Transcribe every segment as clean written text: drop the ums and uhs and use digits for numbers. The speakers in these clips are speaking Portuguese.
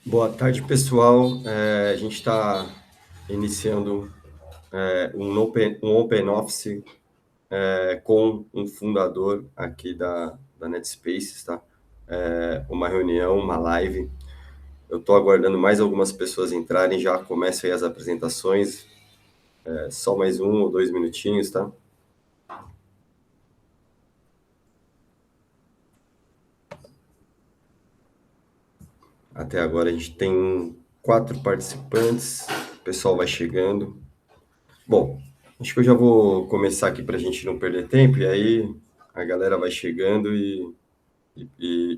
Boa tarde, pessoal. A gente está iniciando um Open Office com um fundador aqui da NetSpaces, tá? Uma reunião, uma live. Eu estou aguardando mais algumas pessoas entrarem, já começam aí as apresentações. Só mais 1 ou 2 minutinhos, tá? Até agora a gente tem 4 participantes, o pessoal vai chegando. Bom, acho que eu já vou começar aqui para a gente não perder tempo, e aí a galera vai chegando e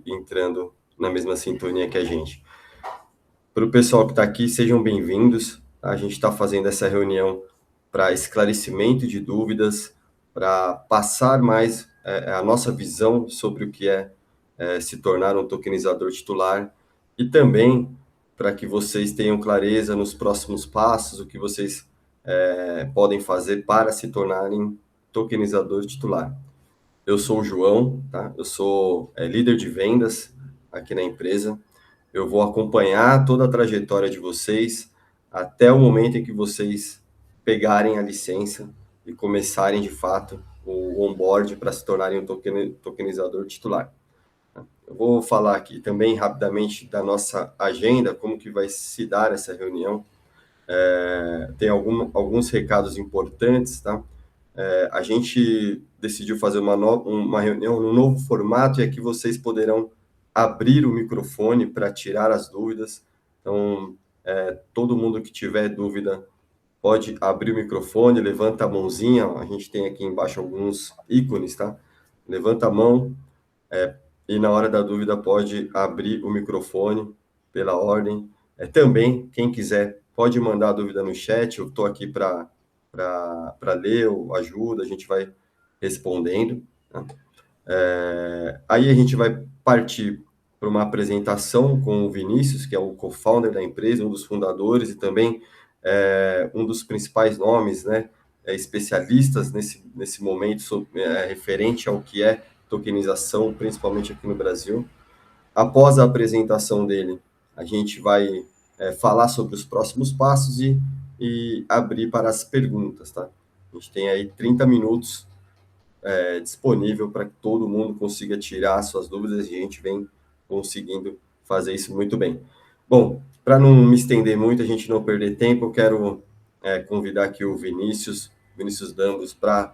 entrando na mesma sintonia que a gente. Para o pessoal que está aqui, sejam bem-vindos. A gente está fazendo essa reunião para esclarecimento de dúvidas, para passar mais a nossa visão sobre o que é se tornar um tokenizador titular e também para que vocês tenham clareza nos próximos passos, o que vocês podem fazer para se tornarem tokenizador titular. Eu sou o João, tá? Eu sou líder de vendas aqui na empresa. Eu vou acompanhar toda a trajetória de vocês até o momento em que vocês pegarem a licença e começarem de fato o onboard para se tornarem um tokenizador titular. Eu vou falar aqui também rapidamente da nossa agenda, como que vai se dar essa reunião. Tem alguns recados importantes, tá? A gente decidiu fazer uma reunião num novo formato e aqui vocês poderão abrir o microfone para tirar as dúvidas. Então, todo mundo que tiver dúvida pode abrir o microfone, levanta a mãozinha. A gente tem aqui embaixo alguns ícones, tá? Levanta a mão e na hora da dúvida pode abrir o microfone pela ordem. Também, quem quiser, pode mandar a dúvida no chat. Eu estou aqui para ler ou ajuda, a gente vai respondendo. Tá? Aí a gente vai partir para uma apresentação com o Vinícius, que é o co-founder da empresa, um dos fundadores e também um dos principais nomes, né, especialistas nesse momento referente ao que é tokenização, principalmente aqui no Brasil. Após a apresentação dele, a gente vai falar sobre os próximos passos e abrir para as perguntas, tá? A gente tem aí 30 minutos disponível para que todo mundo consiga tirar suas dúvidas e a gente vem conseguindo fazer isso muito bem. Bom, para não me estender muito, a gente não perder tempo, eu quero convidar aqui o Vinícius Dambos, para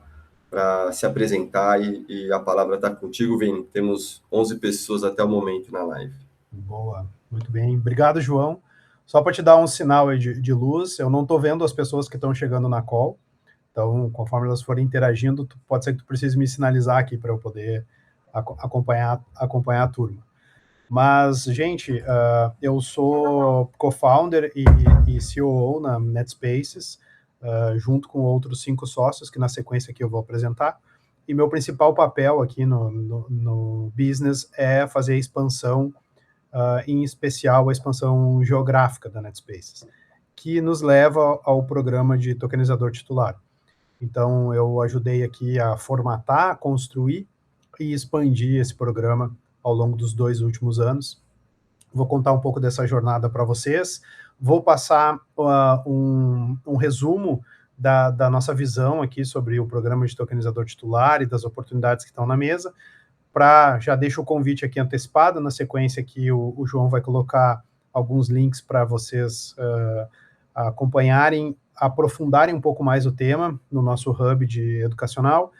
se apresentar e a palavra está contigo, Vini. Temos 11 pessoas até o momento na live. Boa, muito bem. Obrigado, João. Só para te dar um sinal aí de luz, eu não estou vendo as pessoas que estão chegando na call, então, conforme elas forem interagindo, pode ser que tu precise me sinalizar aqui para eu poder acompanhar a turma. Mas, gente, eu sou co-founder e COO na NetSpaces, junto com outros 5 sócios, que na sequência aqui eu vou apresentar. E meu principal papel aqui no business é fazer a expansão, em especial a expansão geográfica da NetSpaces, que nos leva ao programa de tokenizador titular. Então, eu ajudei aqui a formatar, construir e expandir esse programa ao longo dos 2 últimos anos. Vou contar um pouco dessa jornada para vocês. Vou passar um resumo da nossa visão aqui sobre o programa de tokenizador titular e das oportunidades que estão na mesa. Já deixo o convite aqui antecipado, na sequência aqui o João vai colocar alguns links para vocês acompanharem, aprofundarem um pouco mais o tema no nosso hub educacional.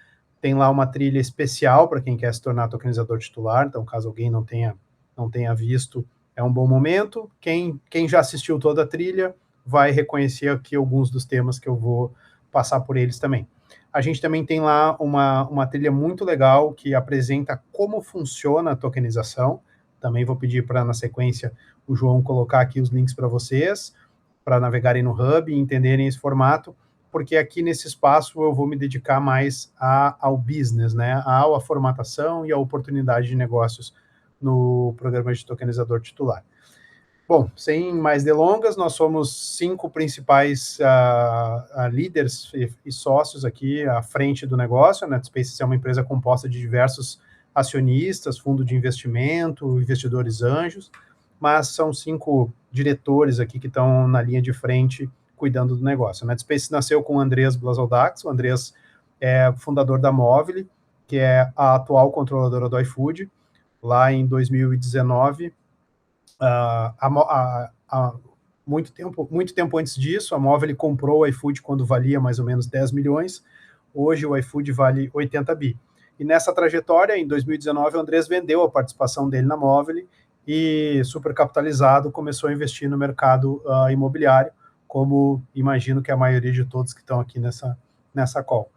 Tem lá uma trilha especial para quem quer se tornar tokenizador titular, então caso alguém não tenha visto, é um bom momento. Quem já assistiu toda a trilha vai reconhecer aqui alguns dos temas que eu vou passar por eles também. A gente também tem lá uma trilha muito legal que apresenta como funciona a tokenização. Também vou pedir para, na sequência, o João colocar aqui os links para vocês, para navegarem no Hub e entenderem esse formato, porque aqui nesse espaço eu vou me dedicar mais ao business, né, à formatação e à oportunidade de negócios no programa de tokenizador titular. Bom, sem mais delongas, nós somos 5 principais líderes e sócios aqui à frente do negócio. A NetSpaces é uma empresa composta de diversos acionistas, fundo de investimento, investidores anjos. mas são 5 diretores aqui que estão na linha de frente cuidando do negócio. A NetSpace nasceu com o Andreas Blasodax. O Andreas é fundador da Movile, que é a atual controladora do iFood. Lá em 2019, muito tempo antes disso, a Movile comprou o iFood quando valia mais ou menos 10 milhões. Hoje o iFood vale 80 bi. E nessa trajetória, em 2019, o Andrés vendeu a participação dele na Movile e, supercapitalizado, começou a investir no mercado imobiliário, como imagino que a maioria de todos que estão aqui nessa call.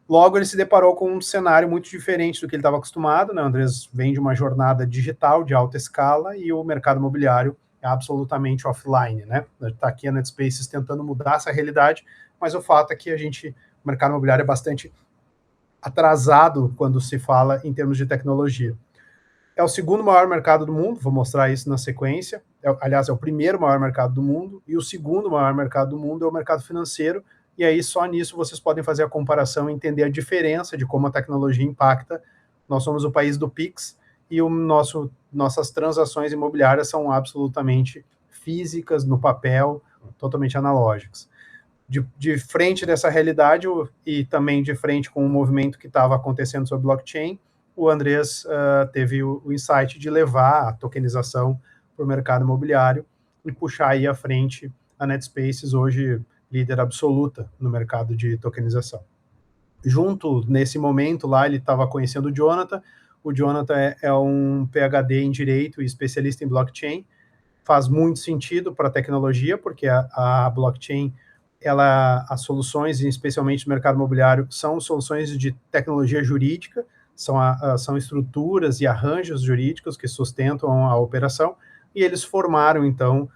Logo, ele se deparou com um cenário muito diferente do que ele estava acostumado, né? O Andrés vem de uma jornada digital de alta escala e o mercado imobiliário é absolutamente offline, né? Está aqui a NetSpaces tentando mudar essa realidade, mas o fato é que o mercado imobiliário é bastante atrasado quando se fala em termos de tecnologia. É o segundo maior mercado do mundo, vou mostrar isso na sequência. Aliás, é o primeiro maior mercado do mundo, e o segundo maior mercado do mundo é o mercado financeiro, e aí só nisso vocês podem fazer a comparação e entender a diferença de como a tecnologia impacta. Nós somos o país do Pix, e nossas transações imobiliárias são absolutamente físicas, no papel, totalmente analógicas. De frente dessa realidade e também de frente com o movimento que estava acontecendo sobre blockchain, o Andrés teve o insight de levar a tokenização para o mercado imobiliário e puxar aí à frente a NetSpaces, hoje líder absoluta no mercado de tokenização. Junto, nesse momento lá, ele estava conhecendo o Jonathan. O Jonathan é um PhD em Direito e especialista em blockchain. Faz muito sentido para a tecnologia, porque a blockchain, as soluções, especialmente no mercado imobiliário, são soluções de tecnologia jurídica, são estruturas e arranjos jurídicos que sustentam a operação, e eles formaram, então,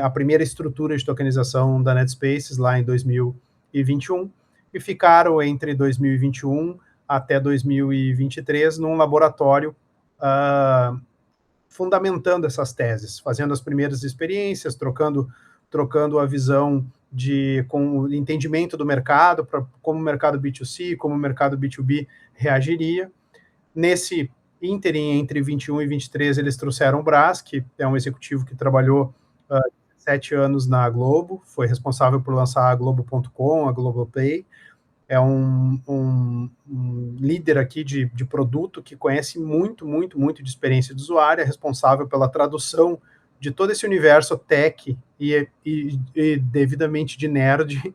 a primeira estrutura de tokenização da NetSpaces lá em 2021, e ficaram entre 2021 até 2023 num laboratório fundamentando essas teses, fazendo as primeiras experiências, trocando a visão com o entendimento do mercado, como o mercado B2C, como o mercado B2B reagiria. Nesse ínterim, entre 21 e 23, eles trouxeram o Brás, que é um executivo que trabalhou 7 anos na Globo, foi responsável por lançar a Globo.com, a Globoplay, é um líder aqui de produto que conhece muito de experiência de usuário, é responsável pela tradução de todo esse universo tech e devidamente de nerd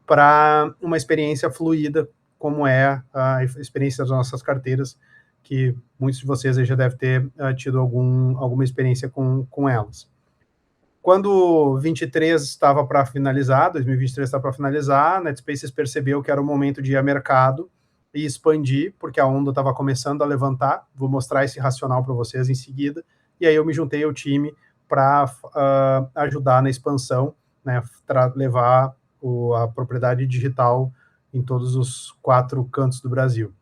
para uma experiência fluida, como é a experiência das nossas carteiras, que muitos de vocês já devem ter tido alguma experiência com elas. Quando 23 estava para finalizar, 2023 estava para finalizar, a NetSpaces percebeu que era o momento de ir ao mercado e expandir, porque a onda estava começando a levantar. Vou mostrar esse racional para vocês em seguida. E aí eu me juntei ao time para ajudar na expansão, né, levar a propriedade digital em todos os 4 cantos do Brasil.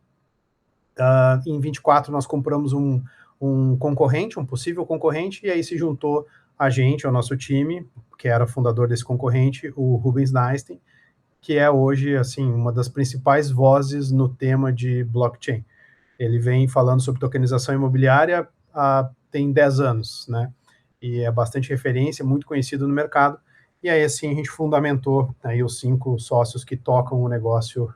Em 24 nós compramos um concorrente, um possível concorrente, e aí se juntou a gente, ao nosso time, que era fundador desse concorrente, o Rubens Neistein, que é hoje, assim, uma das principais vozes no tema de blockchain. Ele vem falando sobre tokenização imobiliária tem 10 anos, né? E é bastante referência, muito conhecido no mercado. E aí, assim, a gente fundamentou aí os 5 sócios que tocam o negócio,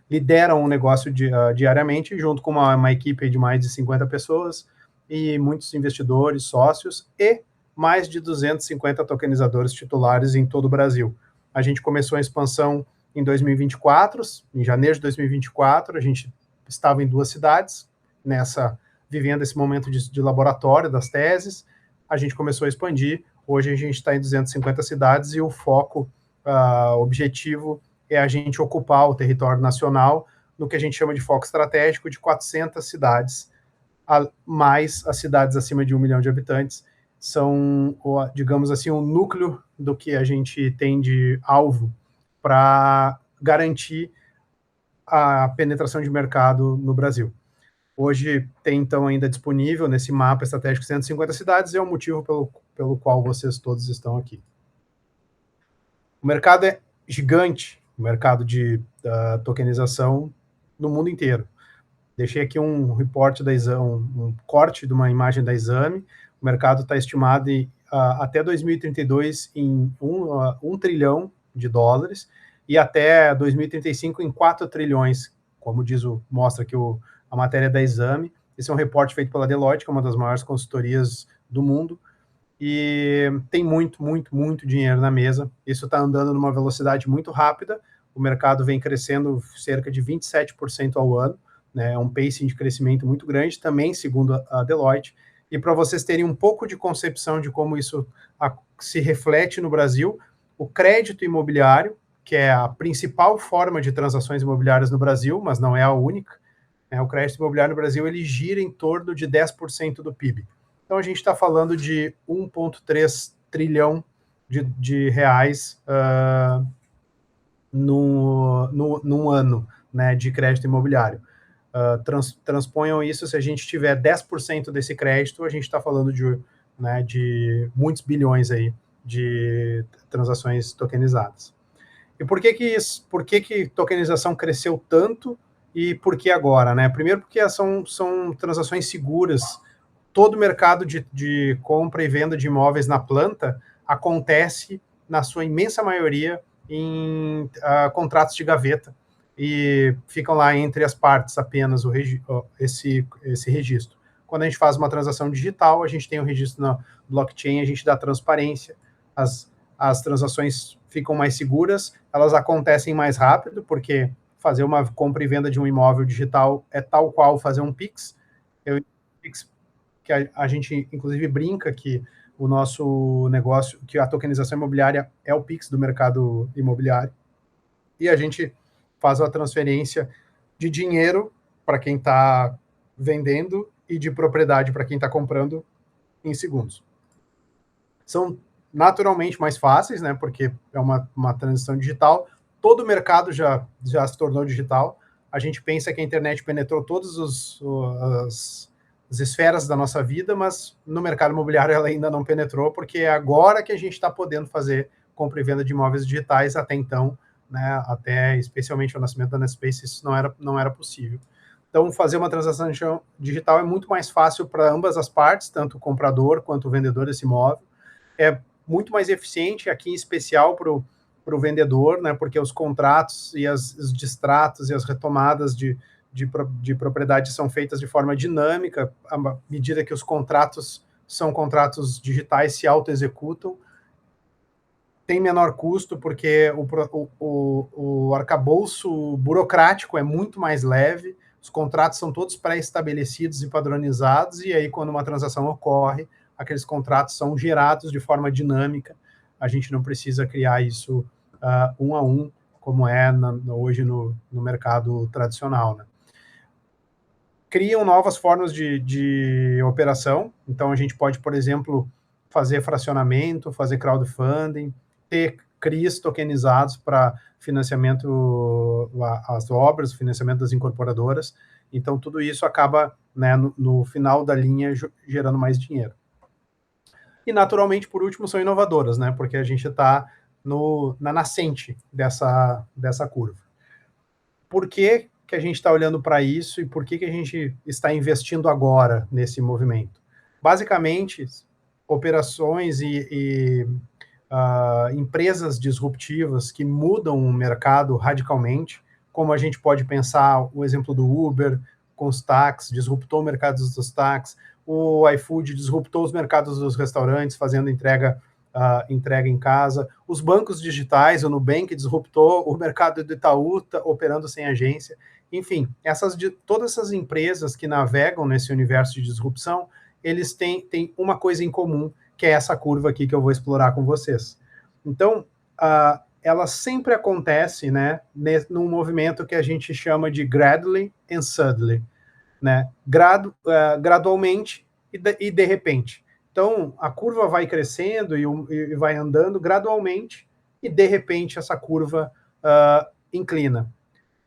lideram o negócio diariamente, junto com uma equipe de mais de 50 pessoas, e muitos investidores, sócios, e mais de 250 tokenizadores titulares em todo o Brasil. A gente começou a expansão em 2024, em janeiro de 2024, a gente estava em 2 cidades, vivendo esse momento de laboratório das teses, a gente começou a expandir, hoje a gente está em 250 cidades, e o foco, objetivo, é a gente ocupar o território nacional no que a gente chama de foco estratégico de 400 cidades, mais as cidades acima de 1 milhão de habitantes, são, digamos assim, o núcleo do que a gente tem de alvo para garantir a penetração de mercado no Brasil. Hoje tem, então, ainda disponível nesse mapa estratégico 150 cidades, e é o motivo pelo qual vocês todos estão aqui. O mercado é gigante, o mercado de tokenização no mundo inteiro. Deixei aqui um report da Exame, um corte de uma imagem da Exame. O mercado está estimado até 2032 em 1 trilhão de dólares e até 2035 em 4 trilhões, como mostra aqui a matéria da Exame. Esse é um reporte feito pela Deloitte, que é uma das maiores consultorias do mundo, e tem muito, muito, muito dinheiro na mesa. Isso está andando numa velocidade muito rápida. O mercado vem crescendo cerca de 27% ao ano, né? É um pacing de crescimento muito grande, também segundo a Deloitte. E para vocês terem um pouco de concepção de como isso se reflete no Brasil, o crédito imobiliário, que é a principal forma de transações imobiliárias no Brasil, mas não é a única, né? O crédito imobiliário no Brasil ele gira em torno de 10% do PIB. Então a gente está falando de 1,3 trilhão de reais num ano, né, de crédito imobiliário. Transponham isso, se a gente tiver 10% desse crédito, a gente está falando de muitos bilhões aí de transações tokenizadas. E por que tokenização cresceu tanto e por que agora, né? Primeiro porque são transações seguras. Todo o mercado de compra e venda de imóveis na planta acontece, na sua imensa maioria, em contratos de gaveta, e ficam lá entre as partes apenas esse registro. Quando a gente faz uma transação digital, a gente tem o registro na blockchain, a gente dá transparência, as transações ficam mais seguras, elas acontecem mais rápido, porque fazer uma compra e venda de um imóvel digital é tal qual fazer um Pix. Que a gente, inclusive, brinca que o nosso negócio, que a tokenização imobiliária é o Pix do mercado imobiliário, e a gente faz a transferência de dinheiro para quem está vendendo e de propriedade para quem está comprando em segundos. São naturalmente mais fáceis, né, porque é uma transição digital. Todo o mercado já se tornou digital. A gente pensa que a internet penetrou todas as esferas da nossa vida, mas no mercado imobiliário ela ainda não penetrou, porque é agora que a gente está podendo fazer compra e venda de imóveis digitais. Até então, né, até especialmente o nascimento da Netspace, isso não era possível. Então, fazer uma transação digital é muito mais fácil para ambas as partes, tanto o comprador quanto o vendedor desse imóvel. É muito mais eficiente, aqui em especial para o vendedor, né, porque os contratos e os distratos e as retomadas de propriedade são feitas de forma dinâmica, à medida que os contratos são contratos digitais, se auto-executam. Tem menor custo, porque o arcabouço burocrático é muito mais leve, os contratos são todos pré-estabelecidos e padronizados, e aí, quando uma transação ocorre, aqueles contratos são gerados de forma dinâmica. A gente não precisa criar isso um a um, como é hoje no mercado tradicional, né? Criam novas formas de operação. Então, a gente pode, por exemplo, fazer fracionamento, fazer crowdfunding, ter CRIs tokenizados para financiamento, as obras, financiamento das incorporadoras. Então, tudo isso acaba, né, no final da linha, gerando mais dinheiro. E, naturalmente, por último, são inovadoras, né, porque a gente está na nascente dessa curva. Por que a gente está olhando para isso e por que a gente está investindo agora nesse movimento? Basicamente, operações e empresas disruptivas que mudam o mercado radicalmente, como a gente pode pensar o exemplo do Uber com os táxis, disruptou o mercado dos táxis, o iFood disruptou os mercados dos restaurantes, fazendo entrega em casa, os bancos digitais, o Nubank disruptou o mercado do Itaú, operando sem agência. Enfim, todas essas empresas que navegam nesse universo de disrupção, eles têm uma coisa em comum, que é essa curva aqui que eu vou explorar com vocês. Então, ela sempre acontece, né, num movimento que a gente chama de gradually and suddenly, né, gradualmente e de repente. Então, a curva vai crescendo e vai andando gradualmente, e de repente essa curva inclina.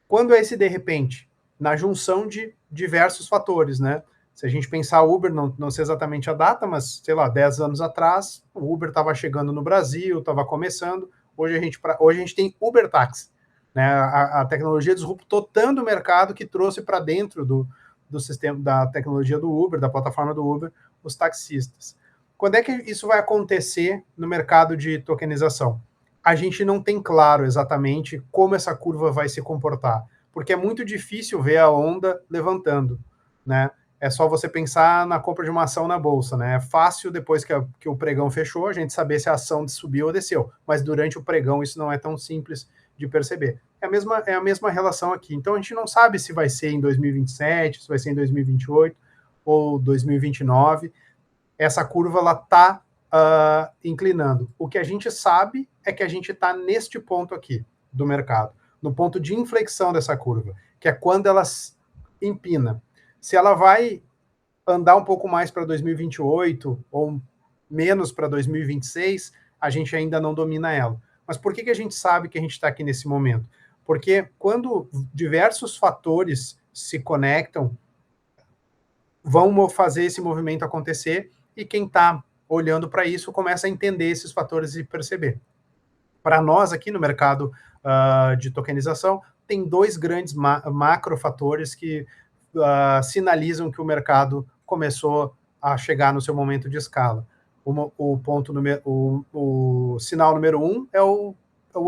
Quando é esse de repente? Na junção de diversos fatores, né? Se a gente pensar Uber, não sei exatamente a data, mas, sei lá, 10 anos atrás, o Uber estava chegando no Brasil, estava começando. Hoje a gente tem Uber Táxi. né? A tecnologia disruptou tanto o mercado que trouxe para dentro do sistema da tecnologia do Uber, da plataforma do Uber, os taxistas. Quando é que isso vai acontecer no mercado de tokenização? A gente não tem claro exatamente como essa curva vai se comportar, porque é muito difícil ver a onda levantando, né? É só você pensar na compra de uma ação na bolsa, né? É fácil, depois que o pregão fechou, a gente saber se a ação subiu ou desceu, mas durante o pregão isso não é tão simples de perceber. É a mesma relação aqui. Então a gente não sabe se vai ser em 2027, se vai ser em 2028 ou 2029. Essa curva ela está inclinando. O que a gente sabe é que a gente está neste ponto aqui do mercado, no ponto de inflexão dessa curva, que é quando ela empina. Se ela vai andar um pouco mais para 2028 ou menos para 2026, a gente ainda não domina ela. Mas por que a gente sabe que a gente está aqui nesse momento? Porque quando diversos fatores se conectam, vão fazer esse movimento acontecer e quem está olhando para isso começa a entender esses fatores e perceber. Para nós aqui no mercado de tokenização, tem dois grandes macro fatores que sinalizam que o mercado começou a chegar no seu momento de escala. O sinal número um é o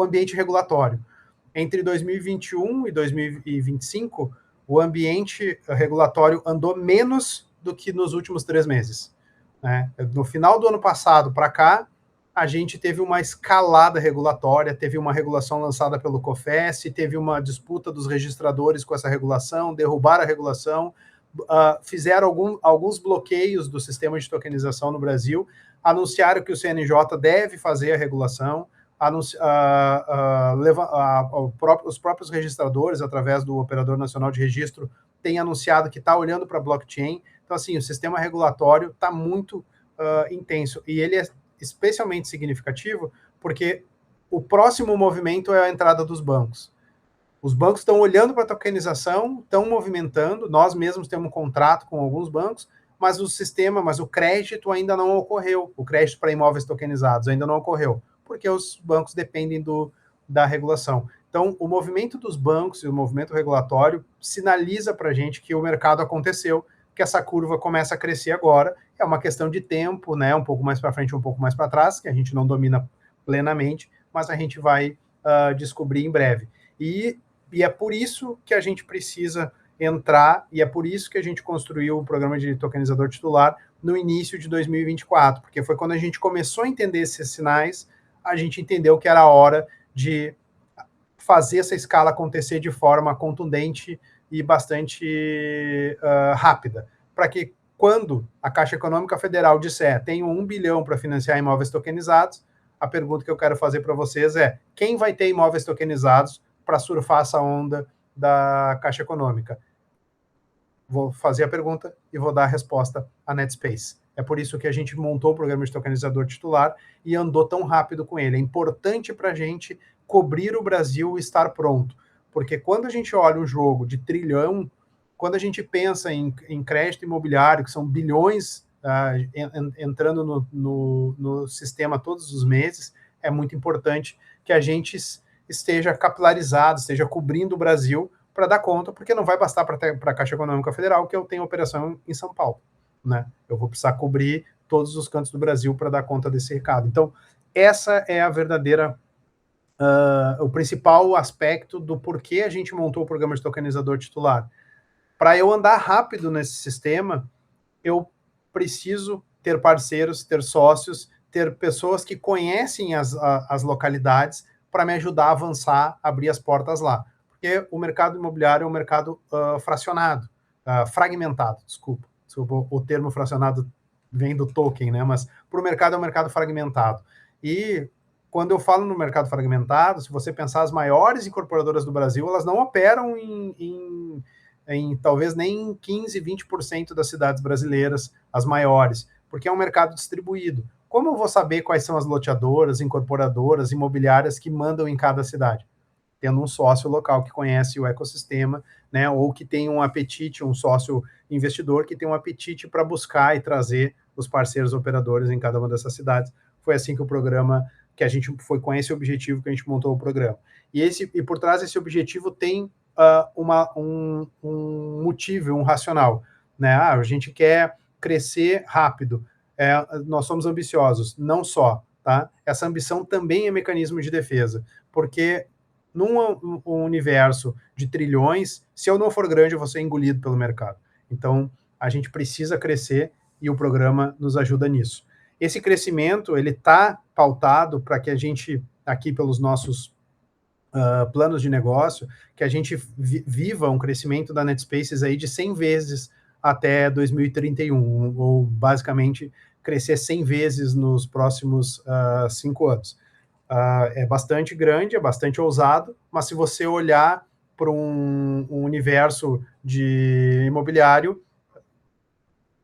ambiente regulatório. Entre 2021 e 2025, o ambiente regulatório andou menos do que nos últimos 3 meses. Né? No final do ano passado para cá, a gente teve uma escalada regulatória, teve uma regulação lançada pelo COFES, teve uma disputa dos registradores com essa regulação, derrubaram a regulação, fizeram alguns bloqueios do sistema de tokenização no Brasil, anunciaram que o CNJ deve fazer a regulação, os próprios registradores, através do Operador Nacional de Registro, têm anunciado que está olhando para a blockchain. Então, assim, o sistema regulatório está muito intenso, e ele é especialmente significativo porque o próximo movimento é a entrada dos bancos. Os bancos estão olhando para a tokenização, estão movimentando, nós mesmos temos um contrato com alguns bancos, mas o crédito ainda não ocorreu, o crédito para imóveis tokenizados ainda não ocorreu, porque os bancos dependem da regulação. Então, o movimento dos bancos e o movimento regulatório sinaliza para a gente que o mercado aconteceu, que essa curva começa a crescer agora. É uma questão de tempo, né? Um pouco mais para frente, um pouco mais para trás, que a gente não domina plenamente, mas a gente vai descobrir em breve. E é por isso que a gente precisa entrar, e é por isso que a gente construiu o programa de tokenizador titular no início de 2024, porque foi quando a gente começou a entender esses sinais, a gente entendeu que era a hora de fazer essa escala acontecer de forma contundente e bastante rápida, para que quando a Caixa Econômica Federal disser tenho 1 bilhão para financiar imóveis tokenizados, a pergunta que eu quero fazer para vocês é: quem vai ter imóveis tokenizados para surfar essa onda da Caixa Econômica? Vou fazer a pergunta e vou dar a resposta à Netspace. É por isso que a gente montou o programa de tokenizador titular e andou tão rápido com ele. É importante para a gente cobrir o Brasil e estar pronto, porque quando a gente olha um jogo de trilhão, quando a gente pensa em crédito imobiliário, que são bilhões entrando no sistema todos os meses, é muito importante que a gente esteja capilarizado, esteja cobrindo o Brasil para dar conta, porque não vai bastar para a Caixa Econômica Federal que eu tenho operação em São Paulo. Né? Eu vou precisar cobrir todos os cantos do Brasil para dar conta desse recado. Então, essa é a verdadeira, o principal aspecto do porquê a gente montou o programa de tokenizador titular. Para eu andar rápido nesse sistema, eu preciso ter parceiros, ter sócios, ter pessoas que conhecem as localidades para me ajudar a avançar, abrir as portas lá. Porque o mercado imobiliário é um mercado fragmentado, desculpa, o termo fracionado vem do token, né? Mas para o mercado é um mercado fragmentado. E quando eu falo no mercado fragmentado, se você pensar as maiores incorporadoras do Brasil, elas não operam em talvez nem 15, 20% das cidades brasileiras, as maiores, porque é um mercado distribuído. Como eu vou saber quais são as loteadoras, incorporadoras, imobiliárias que mandam em cada cidade? Tendo um sócio local que conhece o ecossistema, né, ou que tem um apetite, um sócio investidor que tem um apetite para buscar e trazer os parceiros operadores em cada uma dessas cidades. Foi assim que o programa que a gente foi com esse objetivo que a gente montou o programa. E por trás desse objetivo tem um motivo, um racional, né? A gente quer crescer rápido, nós somos ambiciosos, não só, tá? Essa ambição também é mecanismo de defesa, porque num universo de trilhões, se eu não for grande, eu vou ser engolido pelo mercado. Então, a gente precisa crescer e o programa nos ajuda nisso. Esse crescimento, ele está pautado para que a gente, aqui pelos nossos planos de negócio, que a gente viva um crescimento da NetSpaces aí de 100 vezes até 2031, ou basicamente crescer 100 vezes nos próximos 5 anos. É bastante grande, é bastante ousado, mas se você olhar para um universo de imobiliário,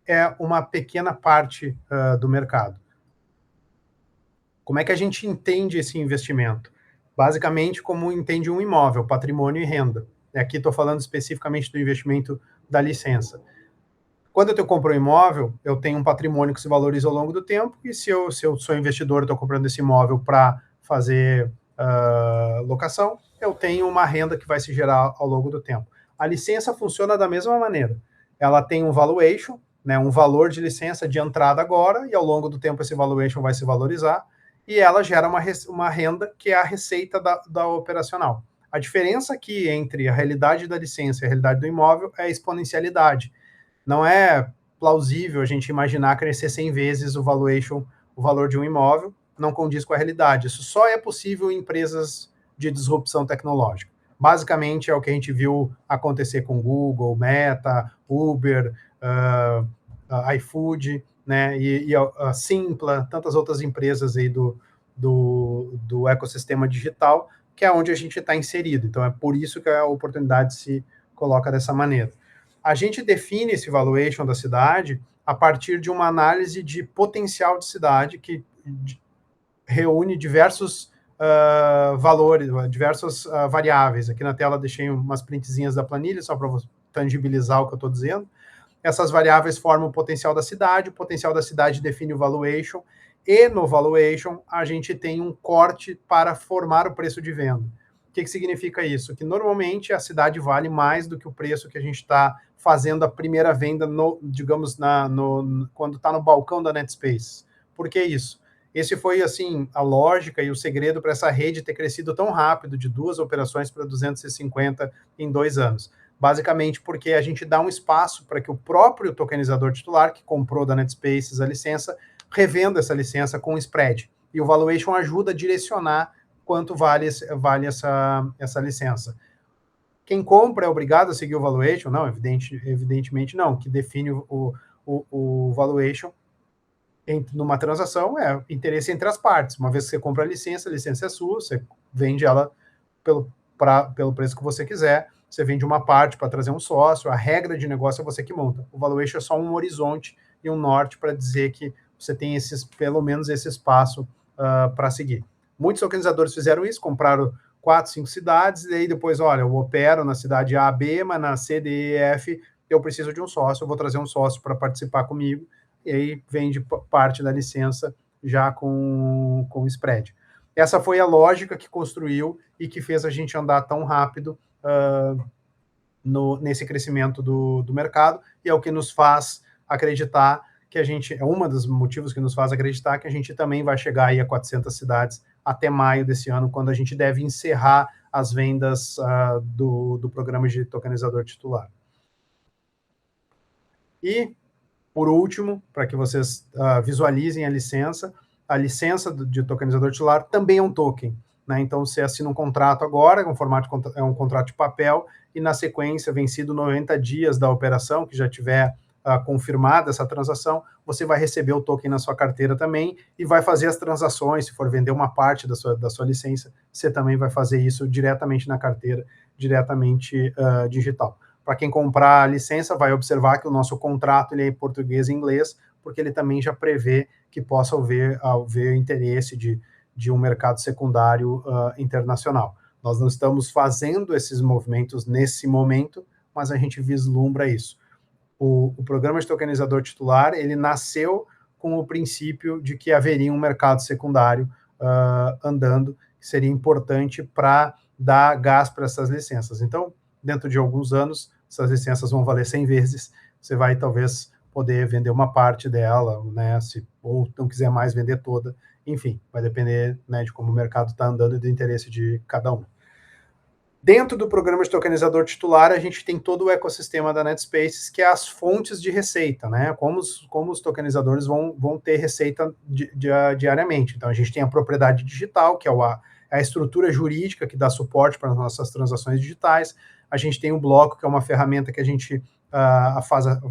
é uma pequena parte do mercado. Como é que a gente entende esse investimento? Basicamente, como entende um imóvel, patrimônio e renda. Aqui estou falando especificamente do investimento da licença. Quando eu compro um imóvel, eu tenho um patrimônio que se valoriza ao longo do tempo, e se eu sou investidor e estou comprando esse imóvel para fazer locação, eu tenho uma renda que vai se gerar ao longo do tempo. A licença funciona da mesma maneira. Ela tem um valuation, né, um valor de licença de entrada agora, e ao longo do tempo esse valuation vai se valorizar, e ela gera uma renda que é a receita da operacional. A diferença aqui entre a realidade da licença e a realidade do imóvel é a exponencialidade. Não é plausível a gente imaginar crescer 100 vezes o valuation, o valor de um imóvel, não condiz com a realidade. Isso só é possível em empresas de disrupção tecnológica. Basicamente é o que a gente viu acontecer com Google, Meta, Uber, iFood, né, e a Simpla, tantas outras empresas aí do ecossistema digital, que é onde a gente está inserido. Então é por isso que a oportunidade se coloca dessa maneira. A gente define esse valuation da cidade a partir de uma análise de potencial de cidade que reúne diversos valores, diversas variáveis. Aqui na tela deixei umas printzinhas da planilha, só para tangibilizar o que eu estou dizendo. Essas variáveis formam o potencial da cidade define o valuation, e no valuation a gente tem um corte para formar o preço de venda. O que significa isso? Que normalmente a cidade vale mais do que o preço que a gente está fazendo a primeira venda, digamos, quando está no balcão da NetSpace. Por que isso? Esse foi, assim, a lógica e o segredo para essa rede ter crescido tão rápido, de 2 operações para 250 em 2 anos. Basicamente porque a gente dá um espaço para que o próprio tokenizador titular, que comprou da NetSpaces a licença, revenda essa licença com spread. E o valuation ajuda a direcionar quanto vale essa licença. Quem compra é obrigado a seguir o valuation? Não, evidentemente não. O que define o valuation numa transação é interesse entre as partes. Uma vez que você compra a licença é sua, você vende ela pelo preço que você quiser, você vende uma parte para trazer um sócio, a regra de negócio é você que monta. O valuation é só um horizonte e um norte para dizer que você tem pelo menos esse espaço para seguir. Muitos tokenizadores fizeram isso, compraram 4, 5 cidades, e aí depois, olha, eu opero na cidade A, B, mas na C, D, E, F, eu preciso de um sócio, eu vou trazer um sócio para participar comigo, e aí vende parte da licença já com spread. Essa foi a lógica que construiu e que fez a gente andar tão rápido nesse crescimento do mercado, e é o que nos faz acreditar que é um dos motivos que nos faz acreditar que a gente também vai chegar aí a 400 cidades até maio desse ano, quando a gente deve encerrar as vendas do programa de tokenizador titular. E, por último, para que vocês visualizem a licença de tokenizador titular também é um token. Né? Então, você assina um contrato agora, é um contrato de papel, e na sequência, vencido 90 dias da operação, que já tiver confirmada essa transação, você vai receber o token na sua carteira também e vai fazer as transações. Se for vender uma parte da sua licença, você também vai fazer isso diretamente na carteira, diretamente digital. Para quem comprar a licença, vai observar que o nosso contrato ele é em português e inglês, porque ele também já prevê que possa haver interesse de um mercado secundário internacional. Nós não estamos fazendo esses movimentos nesse momento, mas a gente vislumbra isso. O programa de tokenizador titular, ele nasceu com o princípio de que haveria um mercado secundário andando, que seria importante para dar gás para essas licenças. Então, dentro de alguns anos, essas licenças vão valer 100 vezes, você vai talvez poder vender uma parte dela, né, ou não quiser mais vender toda, enfim, vai depender, né, de como o mercado está andando e do interesse de cada um. Dentro do programa de tokenizador titular, a gente tem todo o ecossistema da NetSpaces, que é as fontes de receita, né? Como os tokenizadores vão ter receita diariamente. Então, a gente tem a propriedade digital, que é a estrutura jurídica que dá suporte para as nossas transações digitais. A gente tem o bloco, que é uma ferramenta que a gente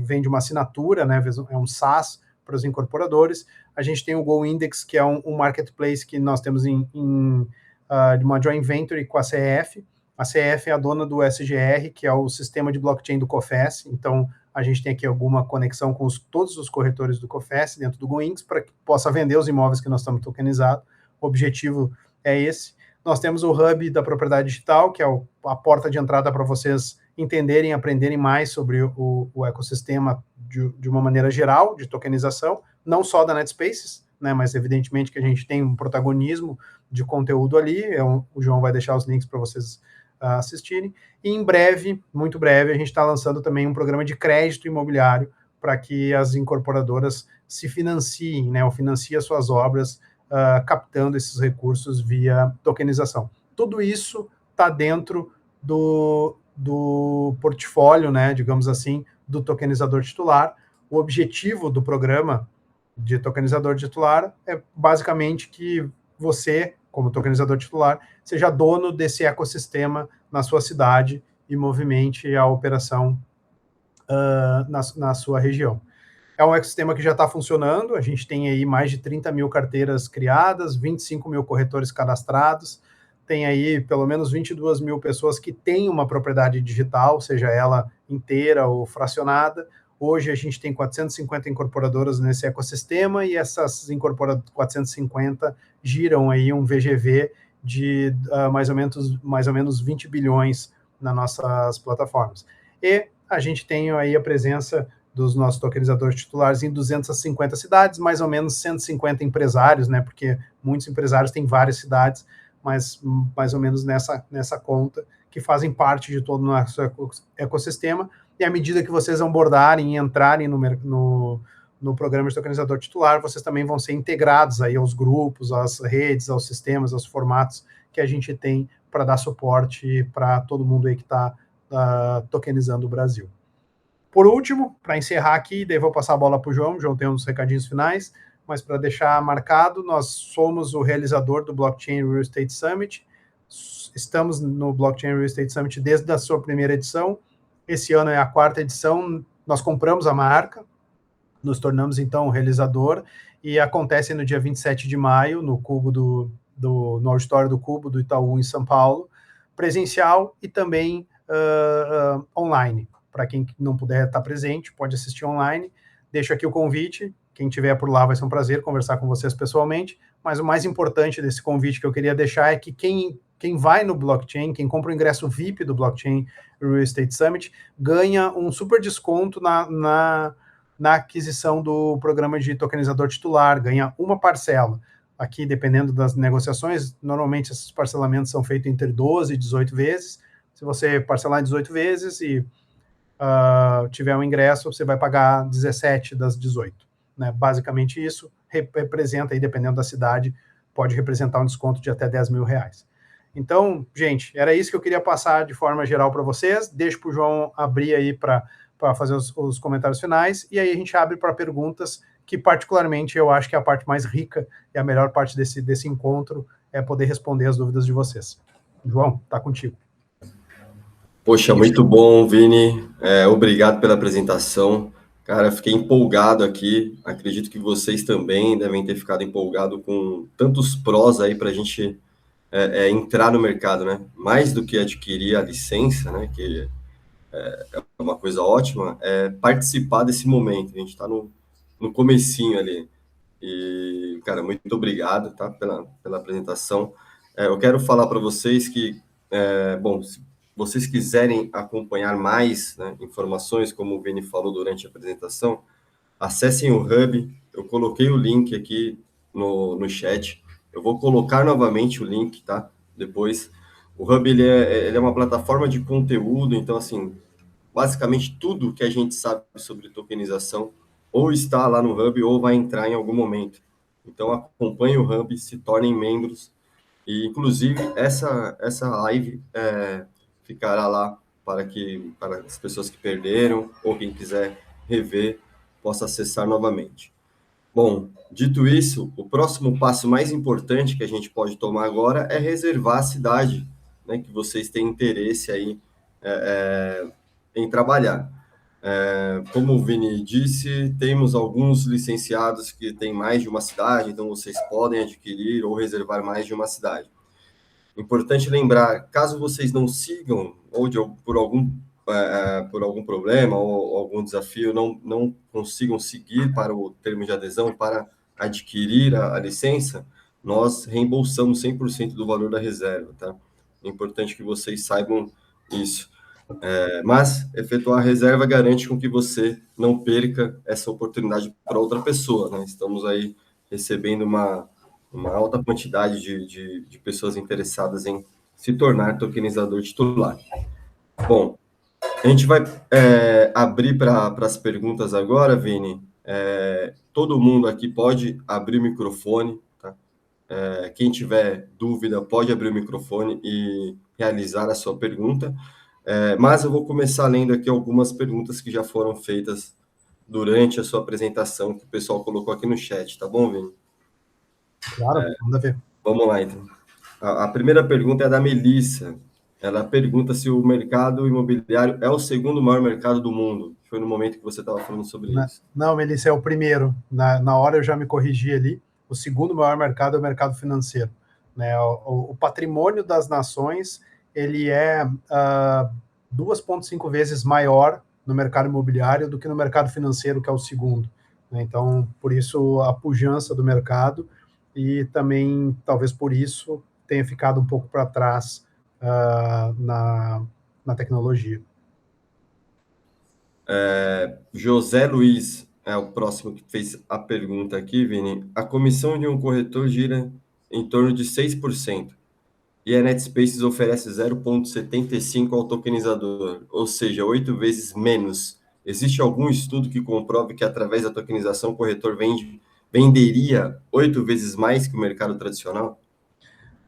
vende uma assinatura, né? É um SaaS para os incorporadores. A gente tem o GoIndex, que é um marketplace que nós temos de uma joint venture com a CEF. A CEF é a dona do SGR, que é o sistema de blockchain do COFES, então a gente tem aqui alguma conexão com todos os corretores do COFES dentro do GoIndex para que possa vender os imóveis que nós estamos tokenizados. O objetivo é esse. Nós temos o Hub da propriedade digital, que é a porta de entrada para vocês entenderem, aprenderem mais sobre o ecossistema de uma maneira geral, de tokenização, não só da NetSpaces, né, mas evidentemente que a gente tem um protagonismo de conteúdo ali, o João vai deixar os links para vocês assistirem, e em breve, muito breve, a gente está lançando também um programa de crédito imobiliário para que as incorporadoras se financiem, né, ou financiem as suas obras, captando esses recursos via tokenização. Tudo isso está dentro do portfólio, né, digamos assim, do tokenizador titular. O objetivo do programa de tokenizador titular é basicamente que você, como tokenizador titular, seja dono desse ecossistema na sua cidade e movimente a operação na sua região. É um ecossistema que já está funcionando, a gente tem aí mais de 30 mil carteiras criadas, 25 mil corretores cadastrados, tem aí pelo menos 22 mil pessoas que têm uma propriedade digital, seja ela inteira ou fracionada. Hoje a gente tem 450 incorporadoras nesse ecossistema e essas 450 giram aí um VGV de mais ou menos 20 bilhões nas nossas plataformas. E a gente tem aí a presença dos nossos tokenizadores titulares em 250 cidades, mais ou menos 150 empresários, né? Porque muitos empresários têm várias cidades, mas mais ou menos nessa conta, que fazem parte de todo o nosso ecossistema. E à medida que vocês abordarem e entrarem no programa de tokenizador titular, vocês também vão ser integrados aí aos grupos, às redes, aos sistemas, aos formatos que a gente tem para dar suporte para todo mundo aí que está tokenizando o Brasil. Por último, para encerrar aqui, daí vou passar a bola para o João. O João tem uns recadinhos finais, mas para deixar marcado, nós somos o realizador do Blockchain Real Estate Summit. Estamos no Blockchain Real Estate Summit desde a sua primeira edição. Esse ano é a 4ª edição. Nós compramos a marca, nos tornamos então o realizador e acontece no dia 27 de maio no Cubo no auditório do Cubo do Itaú em São Paulo, presencial e também online. Para quem não puder estar presente, pode assistir online. Deixo aqui o convite. Quem estiver por lá vai ser um prazer conversar com vocês pessoalmente. Mas o mais importante desse convite que eu queria deixar é que quem vai no blockchain, quem compra o ingresso VIP do Blockchain Real Estate Summit, ganha um super desconto na aquisição do programa de tokenizador titular, ganha uma parcela. Aqui, dependendo das negociações, normalmente esses parcelamentos são feitos entre 12 e 18 vezes. Se você parcelar em 18 vezes e tiver um ingresso, você vai pagar 17 das 18. Né? Basicamente isso representa, aí, dependendo da cidade, pode representar um desconto de até 10 mil reais. Então, gente, era isso que eu queria passar de forma geral para vocês. Deixo para o João abrir aí para fazer os comentários finais, e aí a gente abre para perguntas, que particularmente eu acho que é a parte mais rica e a melhor parte desse encontro é poder responder as dúvidas de vocês. João, tá contigo. Poxa, muito bom, Vini. Obrigado pela apresentação. Cara, fiquei empolgado aqui. Acredito que vocês também devem ter ficado empolgado com tantos prós aí para a gente entrar no mercado, né? Mais do que adquirir a licença, né? Que é uma coisa ótima, é participar desse momento. A gente está no comecinho ali. E, cara, muito obrigado, tá? Pela apresentação. Eu quero falar para vocês que, bom, se vocês quiserem acompanhar mais, né, informações, como o Vini falou durante a apresentação, acessem o Hub. Eu coloquei o link aqui no chat. Eu vou colocar novamente o link, tá? Depois, o Hub, ele é uma plataforma de conteúdo, então, assim, basicamente tudo que a gente sabe sobre tokenização ou está lá no Hub ou vai entrar em algum momento. Então, acompanhe o Hub, se tornem membros e, inclusive, essa live ficará lá para as pessoas que perderam ou quem quiser rever possa acessar novamente. Bom, dito isso, o próximo passo mais importante que a gente pode tomar agora é reservar a cidade, né, que vocês têm interesse aí em trabalhar. Como o Vini disse, temos alguns licenciados que têm mais de uma cidade, então vocês podem adquirir ou reservar mais de uma cidade. Importante lembrar, caso vocês não sigam, ou por algum problema ou algum desafio, não consigam seguir para o termo de adesão, para adquirir a licença, nós reembolsamos 100% do valor da reserva, tá? É importante que vocês saibam isso. Mas efetuar a reserva garante com que você não perca essa oportunidade para outra pessoa, né? Estamos aí recebendo uma alta quantidade de pessoas interessadas em se tornar tokenizador titular. Bom, a gente vai abrir para as perguntas agora, Vini. Todo mundo aqui pode abrir o microfone, tá? Quem tiver dúvida pode abrir o microfone e realizar a sua pergunta. Mas eu vou começar lendo aqui algumas perguntas que já foram feitas durante a sua apresentação, que o pessoal colocou aqui no chat, tá bom, Vini? Claro, manda ver. Vamos lá, então. A primeira pergunta é da Melissa. Ela pergunta se o mercado imobiliário é o segundo maior mercado do mundo. Foi no momento que você estava falando sobre isso. Não, Melissa, é o primeiro. Na hora eu já me corrigi ali. O segundo maior mercado é o mercado financeiro. Né? O patrimônio das nações ele é 2,5 vezes maior no mercado imobiliário do que no mercado financeiro, que é o segundo. Né? Então, por isso, a pujança do mercado e também, talvez por isso, tenha ficado um pouco para trás na tecnologia. José Luiz é o próximo que fez a pergunta aqui, Vini. A comissão de um corretor gira em torno de 6%. E a NetSpaces oferece 0,75 ao tokenizador, ou seja, 8 vezes menos. Existe algum estudo que comprove que através da tokenização o corretor venderia 8 vezes mais que o mercado tradicional?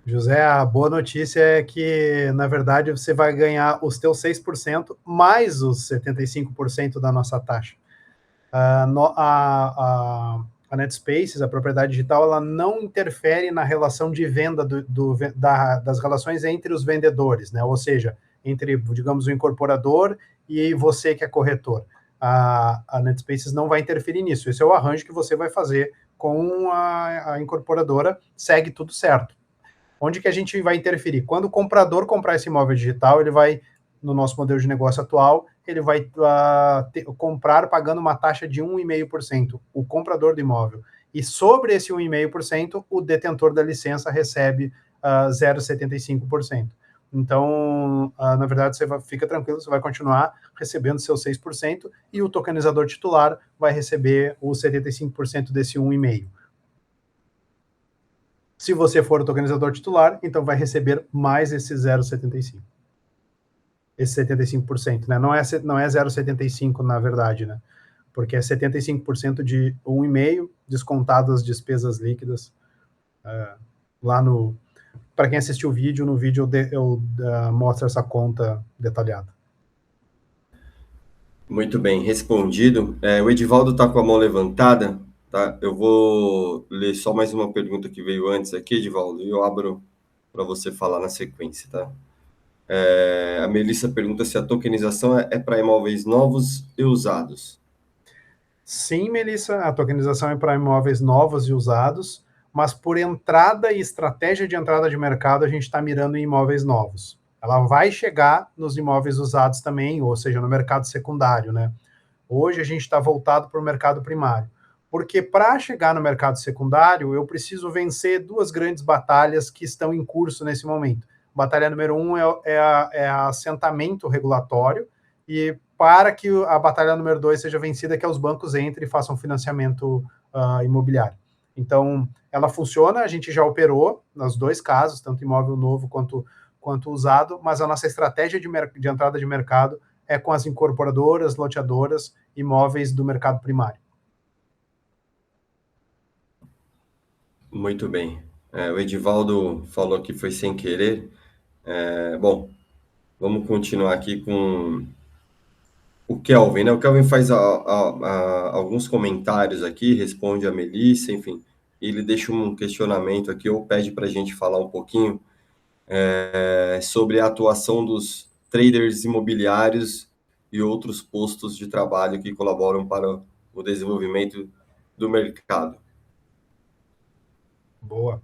José, a boa notícia é que, na verdade, você vai ganhar os teus 6% mais os 75% da nossa taxa. A NetSpaces, a propriedade digital, ela não interfere na relação de venda das relações entre os vendedores, né? Ou seja, entre, digamos, o incorporador e você que é corretor. A NetSpaces não vai interferir nisso. Esse é o arranjo que você vai fazer com a incorporadora, segue tudo certo. Onde que a gente vai interferir? Quando o comprador comprar esse imóvel digital, ele vai, no nosso modelo de negócio atual, ele vai comprar pagando uma taxa de 1,5%, o comprador do imóvel. E sobre esse 1,5%, o detentor da licença recebe 0,75%. Então, na verdade, fica tranquilo, você vai continuar recebendo seus 6% e o tokenizador titular vai receber os 75% desse 1,5%. Se você for o tokenizador titular, então vai receber mais esse 0,75. Esse 75%, né? Não é 0,75 na verdade, né? Porque é 75% de 1,5 descontado as despesas líquidas. Lá no... Para quem assistiu o vídeo, no vídeo eu mostro essa conta detalhada. Muito bem, respondido. O Edivaldo está com a mão levantada. Tá? Eu vou ler só mais uma pergunta que veio antes aqui, Edivaldo, e eu abro para você falar na sequência, tá? A Melissa pergunta se a tokenização é para imóveis novos e usados. Sim, Melissa, a tokenização é para imóveis novos e usados, mas por entrada e estratégia de entrada de mercado, a gente está mirando em imóveis novos. Ela vai chegar nos imóveis usados também, ou seja, no mercado secundário, né? Hoje a gente está voltado para o mercado primário. Porque para chegar no mercado secundário, eu preciso vencer duas grandes batalhas que estão em curso nesse momento. Batalha número 1 é assentamento regulatório, e para que a batalha número 2 seja vencida, que é os bancos entrem e façam financiamento imobiliário. Então, ela funciona, a gente já operou nos dois casos, tanto imóvel novo quanto usado, mas a nossa estratégia de entrada de mercado é com as incorporadoras, loteadoras, imóveis do mercado primário. Muito bem. O Edivaldo falou que foi sem querer. Bom, vamos continuar aqui com o Kelvin, né? O Kelvin faz alguns comentários aqui, responde a Melissa, enfim. E ele deixa um questionamento aqui, ou pede para a gente falar um pouquinho sobre a atuação dos traders imobiliários e outros postos de trabalho que colaboram para o desenvolvimento do mercado. Boa.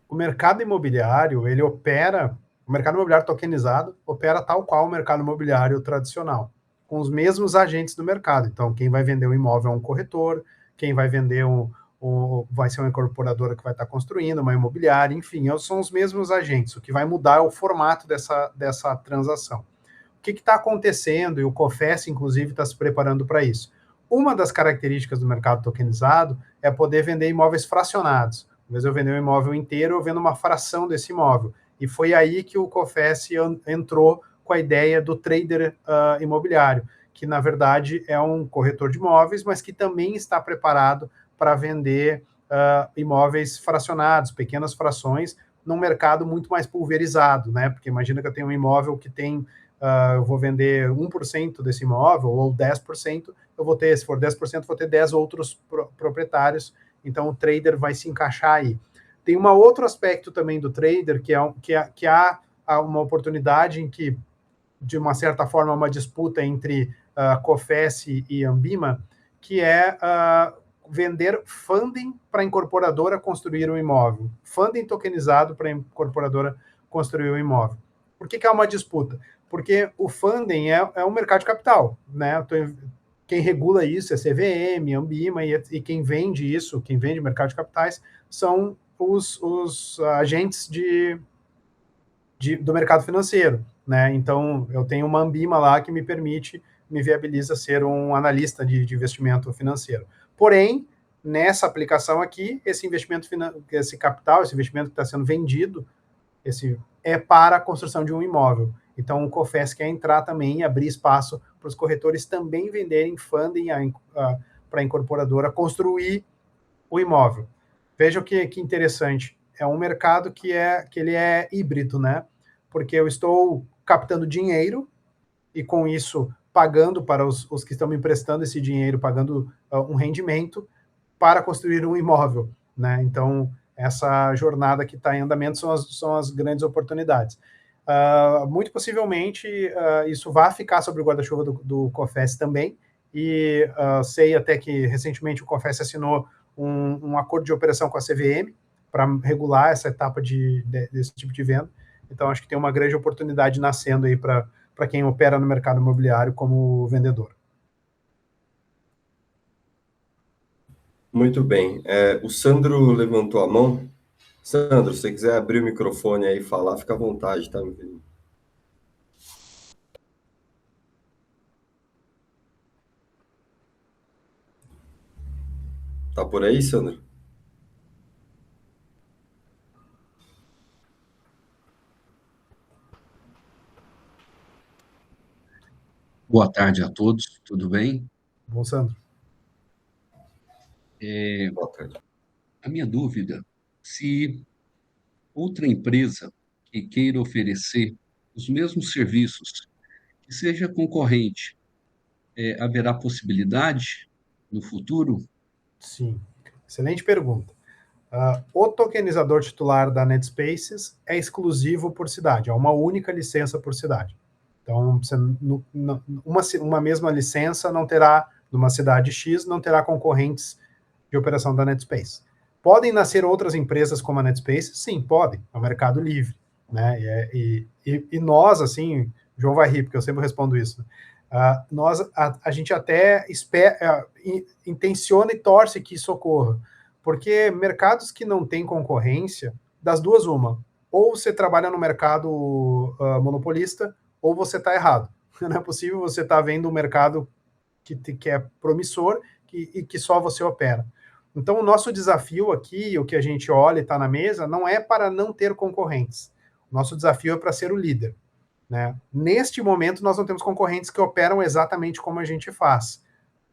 O mercado imobiliário, o mercado imobiliário tokenizado opera tal qual o mercado imobiliário tradicional, com os mesmos agentes do mercado. Então, quem vai vender o imóvel é um corretor, quem vai vender vai ser uma incorporadora que vai estar construindo, uma imobiliária, enfim, são os mesmos agentes. O que vai mudar é o formato dessa transação. O que está acontecendo, e o COFES, inclusive, está se preparando para isso. Uma das características do mercado tokenizado é poder vender imóveis fracionados. Em vez de eu vender um imóvel inteiro, eu vendo uma fração desse imóvel. E foi aí que o COFES entrou com a ideia do trader imobiliário, que, na verdade, é um corretor de imóveis, mas que também está preparado para vender imóveis fracionados, pequenas frações, num mercado muito mais pulverizado, né? Porque imagina que eu tenho um imóvel que tem eu vou vender 1% desse imóvel, ou 10%, eu vou ter, se for 10%, vou ter 10 outros proprietários, então o trader vai se encaixar aí. Tem um outro aspecto também do trader, que há uma oportunidade em que, de uma certa forma, uma disputa entre COFES e Ambima, que é vender funding para a incorporadora construir um imóvel. Funding tokenizado para a incorporadora construir um imóvel. Por que há uma disputa? Porque o funding é um mercado de capital, né? Quem regula isso é CVM, Ambima, e quem vende isso, quem vende mercado de capitais, são os agentes do mercado financeiro, né? Então, eu tenho uma Ambima lá que me viabiliza ser um analista de investimento financeiro. Porém, nessa aplicação aqui, esse capital, esse investimento que está sendo vendido, é para a construção de um imóvel. Então, o COFES quer entrar também e abrir espaço para os corretores também venderem funding para a incorporadora construir o imóvel. Vejam que interessante. É um mercado que ele é híbrido, né? Porque eu estou captando dinheiro e, com isso, pagando para os que estão me emprestando esse dinheiro, pagando um rendimento para construir um imóvel, né? Então, essa jornada que está em andamento são as grandes oportunidades. Muito possivelmente, isso vai ficar sobre o guarda-chuva do COFES também, e sei até que recentemente o COFES assinou um acordo de operação com a CVM para regular essa etapa desse tipo de venda. Então, acho que tem uma grande oportunidade nascendo aí para quem opera no mercado imobiliário como vendedor. Muito bem. O Sandro levantou a mão. Sandro, se você quiser abrir o microfone aí e falar, fica à vontade, tá, meu querido? Tá por aí, Sandro? Boa tarde a todos, tudo bem? Bom, Sandro. Boa tarde. A minha dúvida, se outra empresa que queira oferecer os mesmos serviços, que seja concorrente, haverá possibilidade no futuro? Sim, excelente pergunta. O tokenizador titular da NetSpaces é exclusivo por cidade, é uma única licença por cidade. Então, uma mesma licença não terá, numa cidade X, não terá concorrentes de operação da NetSpace. Podem nascer outras empresas como a NetSpace? Sim, podem, é um mercado livre, né? E nós, assim, João vai rir, porque eu sempre respondo isso, a gente até intenciona e torce que isso ocorra, porque mercados que não têm concorrência, das duas uma, ou você trabalha no mercado monopolista, ou você está errado. Não é possível você estar vendo um mercado que é promissor e que só você opera. Então, o nosso desafio aqui, o que a gente olha e está na mesa, não é para não ter concorrentes. O nosso desafio é para ser o líder. Né? Neste momento, nós não temos concorrentes que operam exatamente como a gente faz.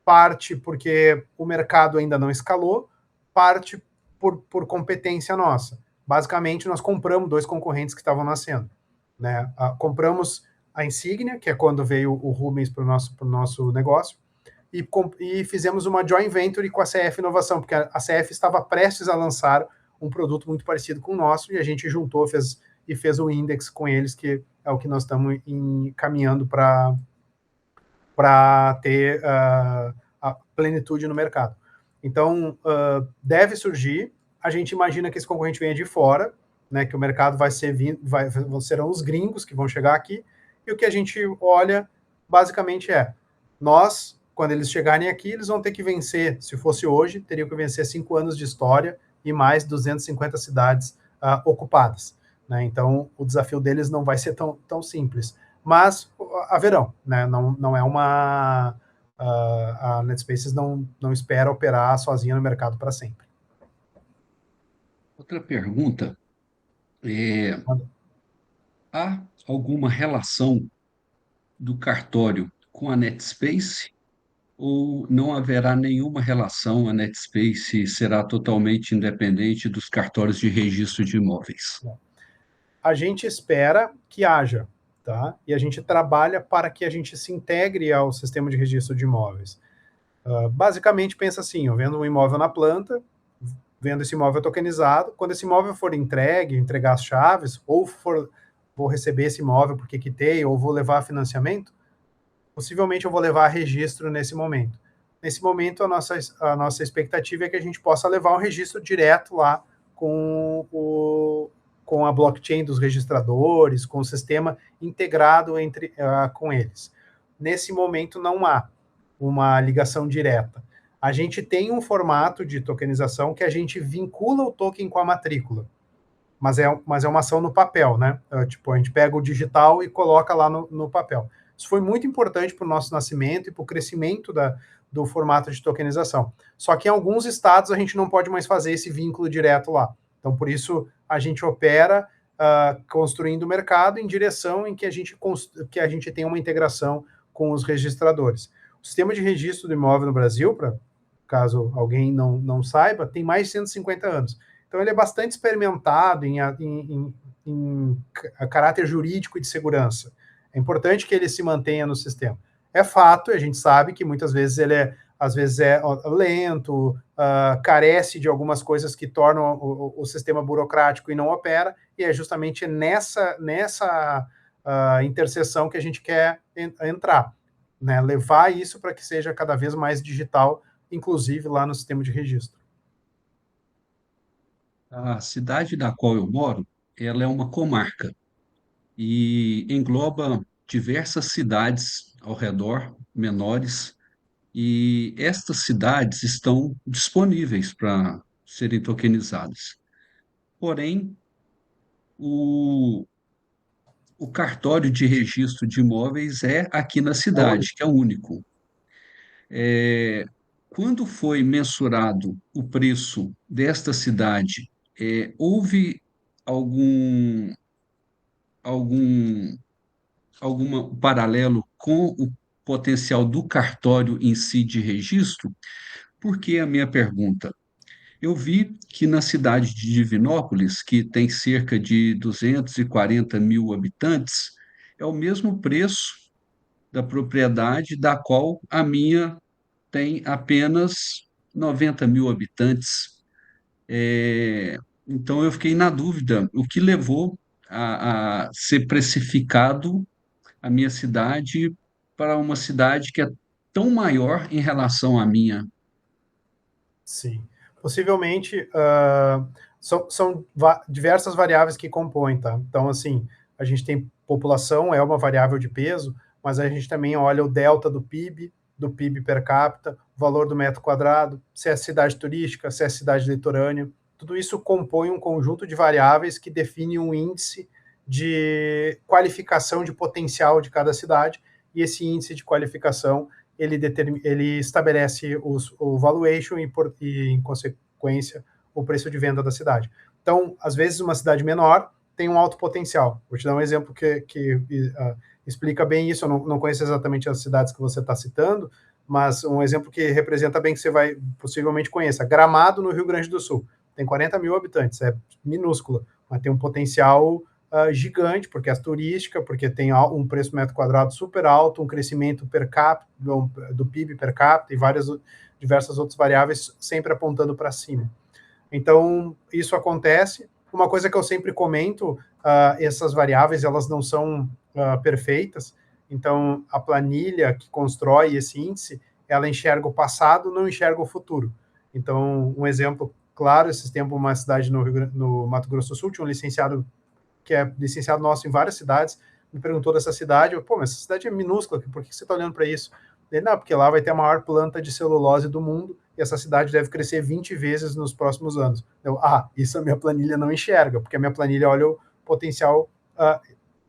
Parte porque o mercado ainda não escalou, parte por competência nossa. Basicamente, nós compramos 2 concorrentes que estavam nascendo. Né? Compramos a Insignia, que é quando veio o Rubens para o nosso negócio, e fizemos uma joint venture com a CF Inovação, porque a CF estava prestes a lançar um produto muito parecido com o nosso, e a gente juntou fez o index com eles, que é o que nós estamos caminhando para ter a plenitude no mercado. Então, deve surgir, a gente imagina que esse concorrente venha de fora, né, que o mercado serão os gringos que vão chegar aqui, e o que a gente olha, basicamente, quando eles chegarem aqui, eles vão ter que vencer, se fosse hoje, teriam que vencer 5 anos de história e mais 250 cidades ocupadas. Né? Então, o desafio deles não vai ser tão simples. Mas haverão, né? Não é uma... a NetSpaces não espera operar sozinha no mercado para sempre. Outra pergunta há alguma relação do cartório com a NetSpace ou não haverá nenhuma relação? A NetSpace será totalmente independente dos cartórios de registro de imóveis? A gente espera que haja, tá? E a gente trabalha para que a gente se integre ao sistema de registro de imóveis. Basicamente, pensa assim, eu vendo um imóvel na planta, vendo esse imóvel tokenizado, quando esse imóvel for entregar as chaves, ou vou receber esse imóvel porque quitei, ou vou levar financiamento, possivelmente eu vou levar registro nesse momento. Nesse momento, a nossa expectativa é que a gente possa levar um registro direto lá com a blockchain dos registradores, com o sistema integrado com eles. Nesse momento, não há uma ligação direta. A gente tem um formato de tokenização que a gente vincula o token com a matrícula, mas é uma ação no papel, né? A gente pega o digital e coloca lá no papel. Isso foi muito importante para o nosso nascimento e para o crescimento do formato de tokenização. Só que em alguns estados a gente não pode mais fazer esse vínculo direto lá. Então, por isso, a gente opera construindo o mercado em direção em que a gente tenha uma integração com os registradores. O sistema de registro do imóvel no Brasil, caso alguém não saiba, tem mais de 150 anos. Então, ele é bastante experimentado em caráter jurídico e de segurança. É importante que ele se mantenha no sistema. É fato, a gente sabe que muitas vezes ele é lento, carece de algumas coisas que tornam o sistema burocrático e não opera, e é justamente nessa interseção que a gente quer entrar, né? Levar isso para que seja cada vez mais digital, inclusive lá no sistema de registro. A cidade da qual eu moro, ela é uma comarca e engloba diversas cidades ao redor, menores, e estas cidades estão disponíveis para serem tokenizadas. Porém, o cartório de registro de imóveis é aqui na cidade, que é o único. Quando foi mensurado o preço desta cidade, houve algum, algum paralelo com o potencial do cartório em si de registro? Por que a minha pergunta? Eu vi que na cidade de Divinópolis, que tem cerca de 240 mil habitantes, é o mesmo preço da propriedade da qual a minha tem apenas 90 mil habitantes. Então, eu fiquei na dúvida, o que levou a ser precificado a minha cidade para uma cidade que é tão maior em relação à minha? Sim. Possivelmente, são diversas variáveis que compõem, tá? Então, assim, a gente tem população, é uma variável de peso, mas a gente também olha o delta do PIB per capita, o valor do metro quadrado, se é cidade turística, se é cidade litorânea. Tudo isso compõe um conjunto de variáveis que define um índice de qualificação de potencial de cada cidade, e esse índice de qualificação ele estabelece o valuation e, em consequência, o preço de venda da cidade. Então, às vezes, uma cidade menor tem um alto potencial. Vou te dar um exemplo que explica bem isso. Eu não conheço exatamente as cidades que você está citando, mas um exemplo que representa bem que você vai possivelmente conheça. Gramado, no Rio Grande do Sul. Tem 40 mil habitantes, é minúscula, mas tem um potencial gigante, porque é turística, porque tem um preço metro quadrado super alto, um crescimento per capita, do PIB per capita e diversas outras variáveis sempre apontando para cima. Então, isso acontece. Uma coisa que eu sempre comento, essas variáveis, elas não são perfeitas. Então, a planilha que constrói esse índice, ela enxerga o passado, não enxerga o futuro. Então, um exemplo claro, esses tempos, uma cidade no Mato Grosso do Sul, tinha um licenciado, que é licenciado nosso em várias cidades, me perguntou dessa cidade, mas essa cidade é minúscula, por que você está olhando para isso? Ele, não, porque lá vai ter a maior planta de celulose do mundo, e essa cidade deve crescer 20 vezes nos próximos anos. Isso a minha planilha não enxerga, porque a minha planilha olha o potencial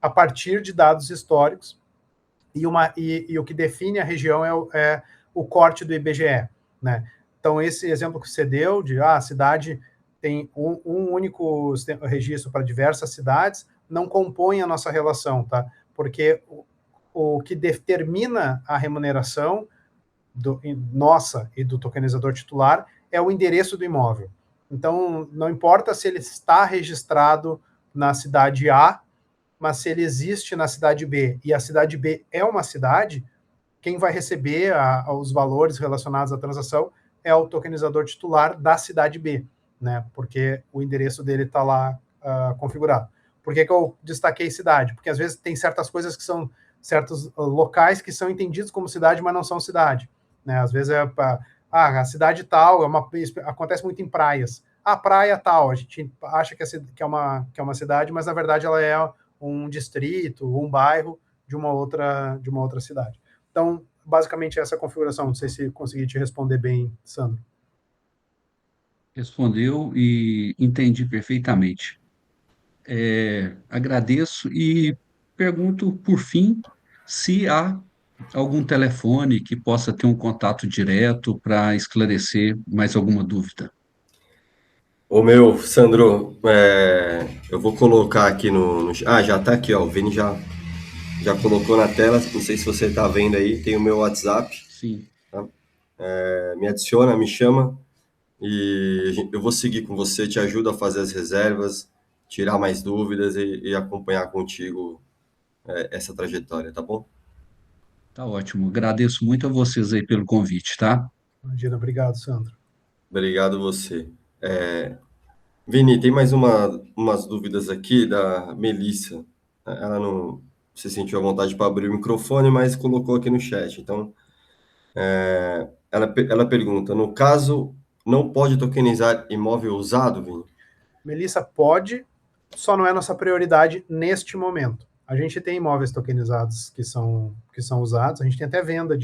a partir de dados históricos, e o que define a região é o corte do IBGE, né? Então, esse exemplo que você deu de a cidade tem um único registro para diversas cidades, não compõe a nossa relação, tá? Porque o que determina a remuneração nossa e do tokenizador titular é o endereço do imóvel. Então, não importa se ele está registrado na cidade A, mas se ele existe na cidade B e a cidade B é uma cidade, quem vai receber os valores relacionados à transação é o tokenizador titular da cidade B, né? Porque o endereço dele está lá configurado. Por que eu destaquei cidade? Porque às vezes tem certas coisas que são certos locais que são entendidos como cidade, mas não são cidade, né? Às vezes a cidade tal acontece muito em praias. A praia tal, a gente acha que é uma cidade, mas na verdade ela é um distrito, um bairro de uma outra cidade. Então, basicamente essa configuração. Não sei se consegui te responder bem, Sandro. Respondeu e entendi perfeitamente. Agradeço e pergunto, por fim, se há algum telefone que possa ter um contato direto para esclarecer mais alguma dúvida. Ô meu, Sandro, eu vou colocar aqui já tá aqui, ó. O Vini já colocou na tela. Não sei se você tá vendo aí. Tem o meu WhatsApp. Sim. Tá? Me adiciona, me chama e eu vou seguir com você. Te ajudo a fazer as reservas, tirar mais dúvidas e acompanhar contigo essa trajetória, tá bom? Tá ótimo. Agradeço muito a vocês aí pelo convite, tá? Imagina, obrigado, Sandro. Obrigado você. Vini, tem mais umas dúvidas aqui da Melissa. Ela não se sentiu à vontade para abrir o microfone, mas colocou aqui no chat. Então, ela pergunta: no caso, não pode tokenizar imóvel usado, Vini? Melissa, pode, só não é nossa prioridade neste momento. A gente tem imóveis tokenizados que são usados, a gente tem até venda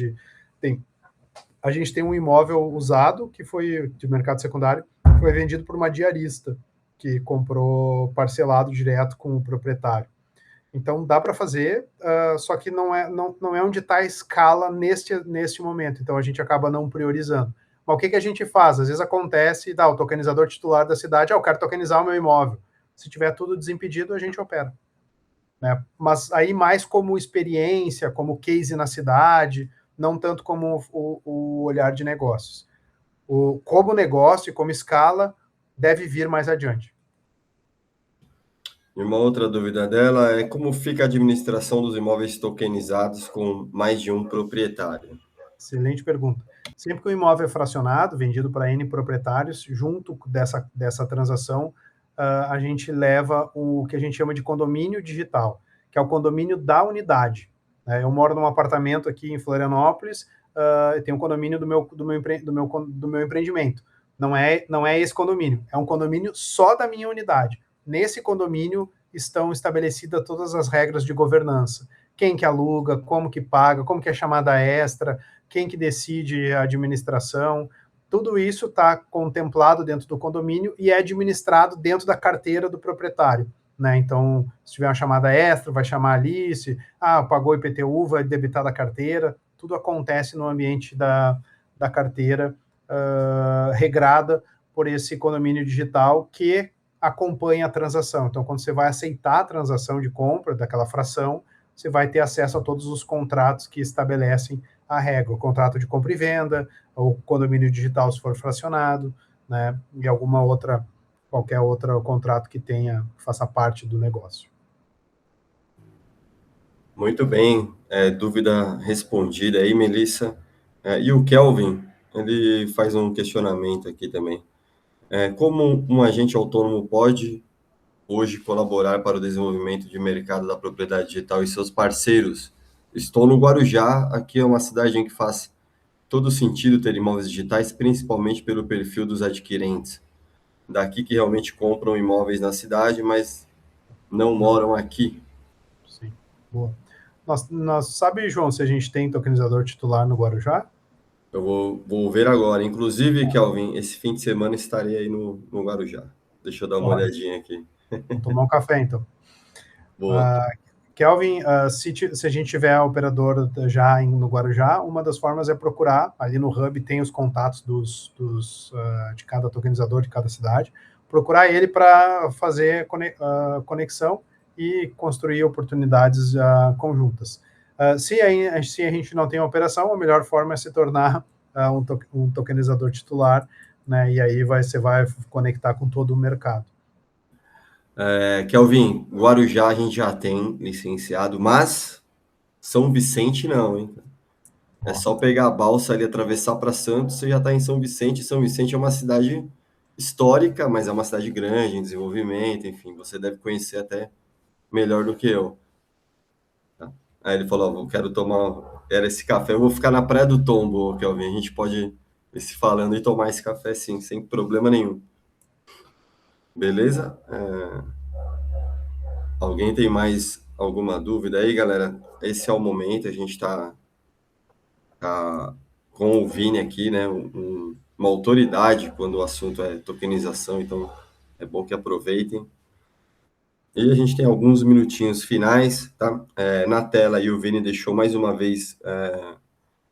a gente tem um imóvel usado que foi de mercado secundário, foi vendido por uma diarista que comprou parcelado direto com o proprietário. Então dá para fazer, só que não é onde está a escala neste momento. Então a gente acaba não priorizando. Mas o que a gente faz? Às vezes acontece, o tokenizador titular da cidade, eu quero tokenizar o meu imóvel. Se tiver tudo desimpedido, a gente opera. Né? Mas aí mais como experiência, como case na cidade, não tanto como o olhar de negócios. Como negócio e como escala, deve vir mais adiante. E uma outra dúvida dela é como fica a administração dos imóveis tokenizados com mais de um proprietário? Excelente pergunta. Sempre que o imóvel é fracionado, vendido para N proprietários, junto dessa transação, a gente leva o que a gente chama de condomínio digital, que é o condomínio da unidade. Eu moro num apartamento aqui em Florianópolis, tem um condomínio do meu empreendimento. Não é esse condomínio, é um condomínio só da minha unidade. Nesse condomínio estão estabelecidas todas as regras de governança. Quem que aluga, como que paga, como que é chamada extra, quem que decide a administração. Tudo isso está contemplado dentro do condomínio e é administrado dentro da carteira do proprietário. Né? Então, se tiver uma chamada extra, vai chamar Alice, pagou IPTU, vai debitar da carteira. tudo acontece no ambiente da carteira regrada por esse condomínio digital que acompanha a transação. Então, quando você vai aceitar a transação de compra daquela fração, você vai ter acesso a todos os contratos que estabelecem a regra, o contrato de compra e venda, o condomínio digital se for fracionado, né, e qualquer outro contrato que faça parte do negócio. Muito bem, dúvida respondida aí, Melissa. E o Kelvin, ele faz um questionamento aqui também. Como um agente autônomo pode hoje colaborar para o desenvolvimento de mercado da propriedade digital e seus parceiros? Estou no Guarujá, aqui é uma cidade em que faz todo sentido ter imóveis digitais, principalmente pelo perfil dos adquirentes. Daqui que realmente compram imóveis na cidade, mas não moram aqui. Sim, boa. Sabe, João, se a gente tem tokenizador titular no Guarujá? Eu vou ver agora. Inclusive, Kelvin, esse fim de semana estarei aí no Guarujá. Deixa eu dar uma olhadinha aqui. Vamos tomar um café, então. Boa. Kelvin, se a gente tiver operador já no Guarujá, uma das formas é procurar, ali no Hub tem os contatos de cada tokenizador de cada cidade, procurar ele para fazer conexão e construir oportunidades conjuntas. Se a gente não tem operação, a melhor forma é se tornar um tokenizador titular, né, e aí você vai conectar com todo o mercado. Kelvin, Guarujá a gente já tem licenciado, mas São Vicente não, hein? É só pegar a balsa ali, atravessar para Santos, você já está em São Vicente. São Vicente é uma cidade histórica, mas é uma cidade grande, em desenvolvimento, enfim, você deve conhecer até melhor do que eu. Aí ele falou, eu quero tomar esse café, eu vou ficar na Praia do Tombo, Kelvin, a gente pode ir se falando e tomar esse café sim, sem problema nenhum. Beleza? Alguém tem mais alguma dúvida aí, galera? Esse é o momento, a gente está com o Vini aqui, né? Uma autoridade quando o assunto é tokenização, então é bom que aproveitem. E a gente tem alguns minutinhos finais, tá? Na tela aí o Vini deixou mais uma vez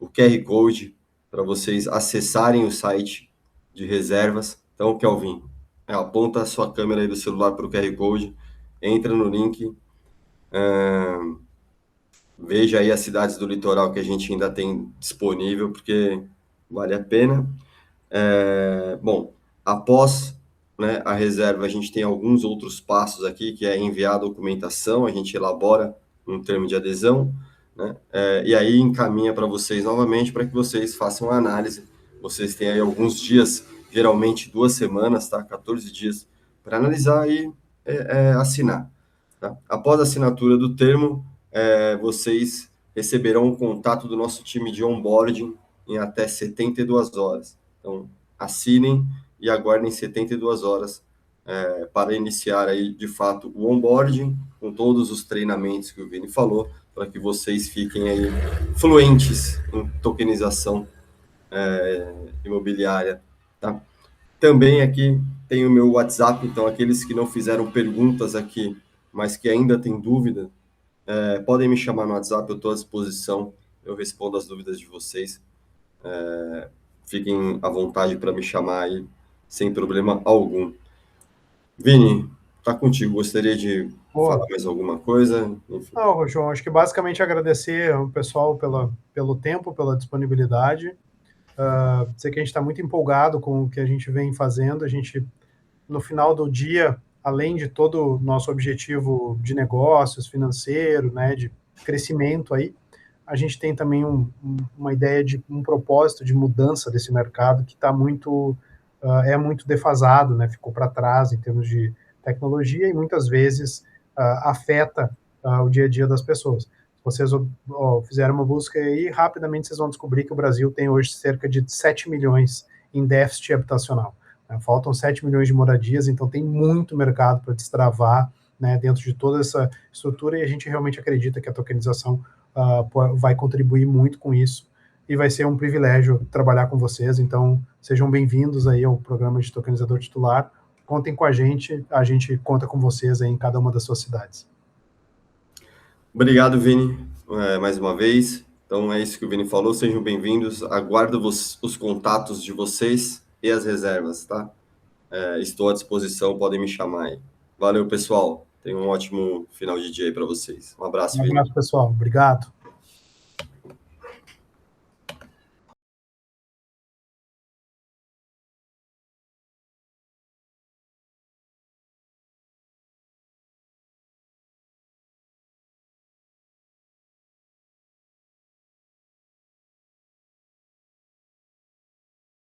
o QR Code para vocês acessarem o site de reservas. Então, Kelvin, aponta a sua câmera aí do celular para o QR Code, entra no link, veja aí as cidades do litoral que a gente ainda tem disponível, porque vale a pena. Bom, após, né, a reserva, a gente tem alguns outros passos aqui, que é enviar a documentação, a gente elabora um termo de adesão, né, e aí encaminha para vocês novamente para que vocês façam a análise. Vocês têm aí alguns dias, geralmente 2 semanas, tá? 14 dias, para analisar e assinar. Tá? Após a assinatura do termo, vocês receberão um contato do nosso time de onboarding em até 72 horas. Então, assinem e aguardem 72 horas para iniciar aí, de fato, o onboarding, com todos os treinamentos que o Vini falou, para que vocês fiquem aí fluentes em tokenização imobiliária. Tá? Também aqui tem o meu WhatsApp, então aqueles que não fizeram perguntas aqui, mas que ainda têm dúvida, podem me chamar no WhatsApp, eu estou à disposição, eu respondo as dúvidas de vocês. Fiquem à vontade para me chamar aí, sem problema algum. Vini, tá contigo. Gostaria de falar mais alguma coisa? Enfim. Não, João, acho que basicamente agradecer ao pessoal pelo tempo, pela disponibilidade. Sei que a gente está muito empolgado com o que a gente vem fazendo. A gente, no final do dia, além de todo o nosso objetivo de negócios, financeiro, né, de crescimento aí, a gente tem também uma ideia de um propósito de mudança desse mercado que está muito defasado, né? Ficou para trás em termos de tecnologia e muitas vezes afeta o dia a dia das pessoas. Se vocês fizerem uma busca aí, rapidamente vocês vão descobrir que o Brasil tem hoje cerca de 7 milhões em déficit habitacional. Faltam 7 milhões de moradias, então tem muito mercado para destravar, né, dentro de toda essa estrutura, e a gente realmente acredita que a tokenização vai contribuir muito com isso, e vai ser um privilégio trabalhar com vocês. Então sejam bem-vindos aí ao programa de tokenizador titular, contem com a gente conta com vocês aí em cada uma das suas cidades. Obrigado, Vini, mais uma vez. Então, Então é isso que o Vini falou, sejam bem-vindos, aguardo os contatos de vocês e as reservas, tá? Estou à disposição, podem me chamar aí. Valeu, pessoal. Tenham um ótimo final de dia aí para vocês. Um abraço, Um Vini. abraço, pessoal. Obrigado.